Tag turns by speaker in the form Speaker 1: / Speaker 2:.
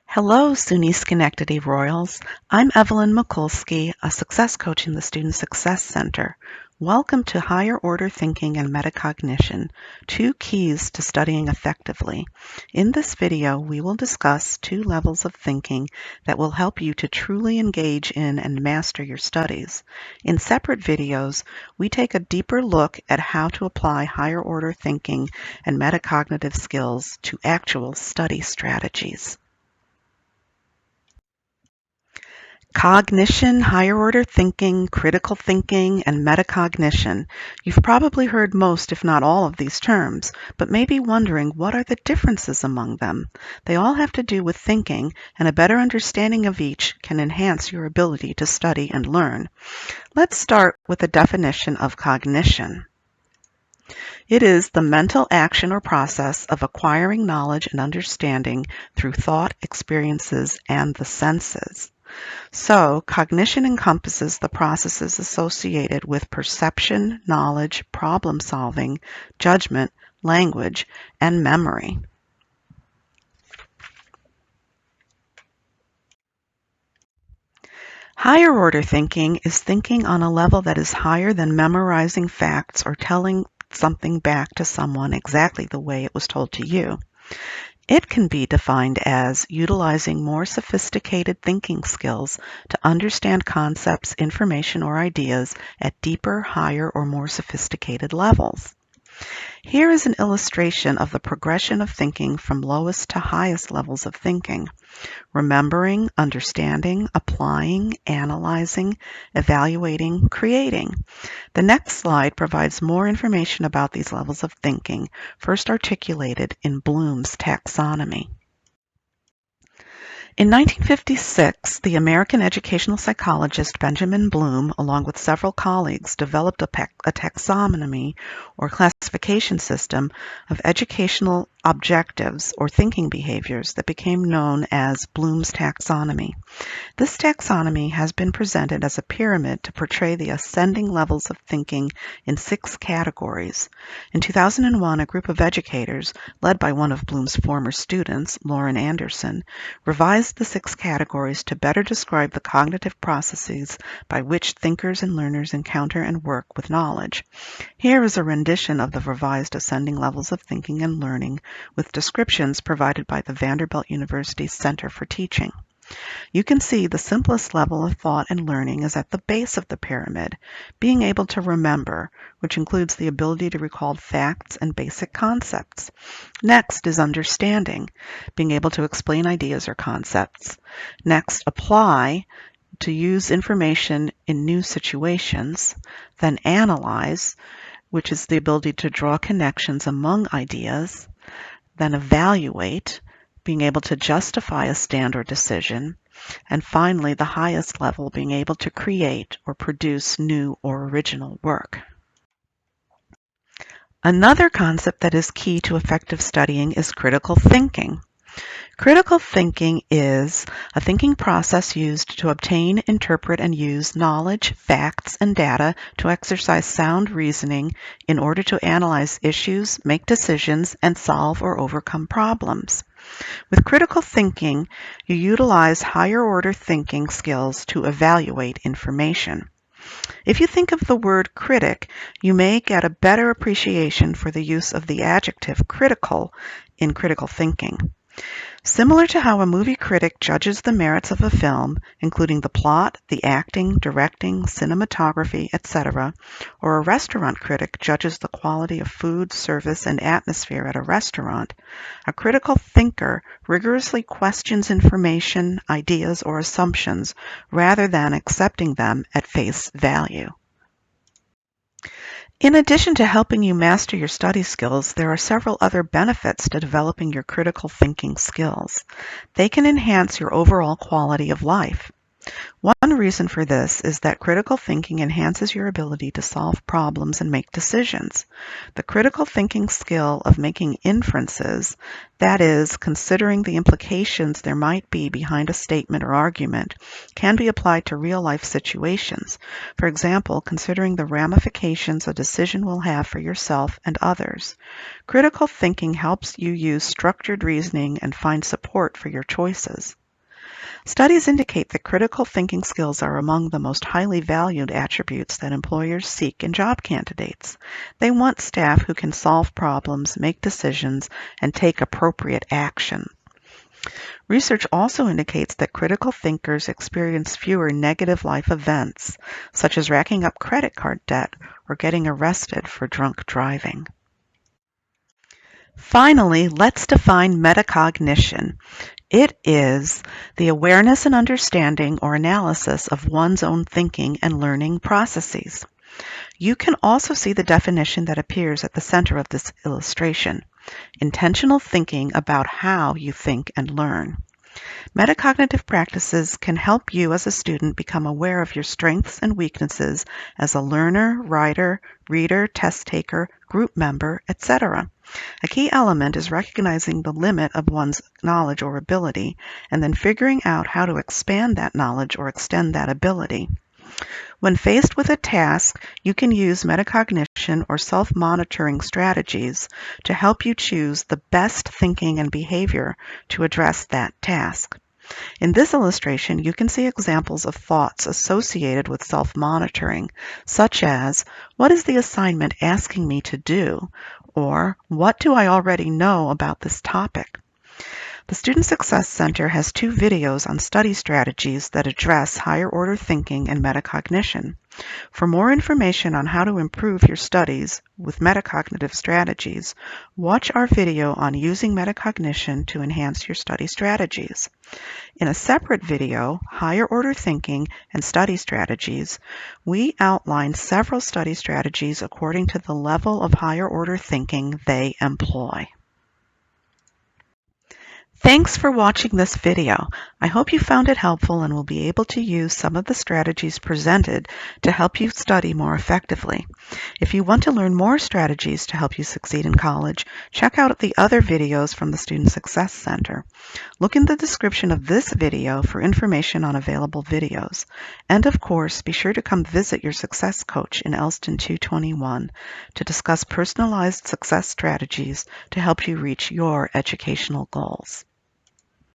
Speaker 1: Hello, SUNY Schenectady Royals. I'm Evelyn Mikulski, a success coach in the Student Success Center. Welcome to Higher Order Thinking and Metacognition, 2 keys to studying effectively. In this video, we will discuss 2 levels of thinking that will help you to truly engage in and master your studies. In separate videos, we take a deeper look at how to apply higher order thinking and metacognitive skills to actual study strategies. Cognition, higher order thinking, critical thinking, and metacognition. You've probably heard most, if not all, of these terms, but may be wondering what are the differences among them. They all have to do with thinking, and a better understanding of each can enhance your ability to study and learn. Let's start with the definition of cognition. It is the mental action or process of acquiring knowledge and understanding through thought, experiences, and the senses. So, cognition encompasses the processes associated with perception, knowledge, problem solving, judgment, language, and memory. Higher order thinking is thinking on a level that is higher than memorizing facts or telling something back to someone exactly the way it was told to you. It can be defined as utilizing more sophisticated thinking skills to understand concepts, information, or ideas at deeper, higher, or more sophisticated levels. Here is an illustration of the progression of thinking from lowest to highest levels of thinking: remembering, understanding, applying, analyzing, evaluating, creating. The next slide provides more information about these levels of thinking, first articulated in Bloom's taxonomy. In 1956, the American educational psychologist Benjamin Bloom, along with several colleagues, developed a taxonomy or classification system of educational objectives or thinking behaviors that became known as Bloom's taxonomy. This taxonomy has been presented as a pyramid to portray the ascending levels of thinking in 6 categories. In 2001, a group of educators, led by one of Bloom's former students, Lauren Anderson, revised the 6 categories to better describe the cognitive processes by which thinkers and learners encounter and work with knowledge. Here is a rendition of the revised ascending levels of thinking and learning with descriptions provided by the Vanderbilt University Center for Teaching. You can see the simplest level of thought and learning is at the base of the pyramid, being able to remember, which includes the ability to recall facts and basic concepts. Next is understanding, being able to explain ideas or concepts. Next, apply, to use information in new situations. Then analyze, which is the ability to draw connections among ideas. Then evaluate, being able to justify a stand or decision. And finally, the highest level, being able to create or produce new or original work. Another concept that is key to effective studying is critical thinking. Critical thinking is a thinking process used to obtain, interpret, and use knowledge, facts, and data to exercise sound reasoning in order to analyze issues, make decisions, and solve or overcome problems. With critical thinking, you utilize higher order thinking skills to evaluate information. If you think of the word critic, you may get a better appreciation for the use of the adjective critical in critical thinking. Similar to how a movie critic judges the merits of a film, including the plot, the acting, directing, cinematography, etc., or a restaurant critic judges the quality of food, service, and atmosphere at a restaurant, a critical thinker rigorously questions information, ideas, or assumptions rather than accepting them at face value. In addition to helping you master your study skills, there are several other benefits to developing your critical thinking skills. They can enhance your overall quality of life. One reason for this is that critical thinking enhances your ability to solve problems and make decisions. The critical thinking skill of making inferences, that is, considering the implications there might be behind a statement or argument, can be applied to real-life situations. For example, considering the ramifications a decision will have for yourself and others. Critical thinking helps you use structured reasoning and find support for your choices. Studies indicate that critical thinking skills are among the most highly valued attributes that employers seek in job candidates. They want staff who can solve problems, make decisions, and take appropriate action. Research also indicates that critical thinkers experience fewer negative life events, such as racking up credit card debt or getting arrested for drunk driving. Finally, let's define metacognition. It is the awareness and understanding or analysis of one's own thinking and learning processes. You can also see the definition that appears at the center of this illustration: intentional thinking about how you think and learn. Metacognitive practices can help you as a student become aware of your strengths and weaknesses as a learner, writer, reader, test taker, group member, etc. A key element is recognizing the limit of one's knowledge or ability, and then figuring out how to expand that knowledge or extend that ability. When faced with a task, you can use metacognition or self-monitoring strategies to help you choose the best thinking and behavior to address that task. In this illustration, you can see examples of thoughts associated with self-monitoring, such as, "What is the assignment asking me to do?" or "What do I already know about this topic?" The Student Success Center has 2 videos on study strategies that address higher order thinking and metacognition. For more information on how to improve your studies with metacognitive strategies, watch our video on using metacognition to enhance your study strategies. In a separate video, Higher Order Thinking and Study Strategies, we outline several study strategies according to the level of higher order thinking they employ. Thanks for watching this video. I hope you found it helpful and will be able to use some of the strategies presented to help you study more effectively. If you want to learn more strategies to help you succeed in college, check out the other videos from the Student Success Center. Look in the description of this video for information on available videos. And of course, be sure to come visit your success coach in Elston 221 to discuss personalized success strategies to help you reach your educational goals.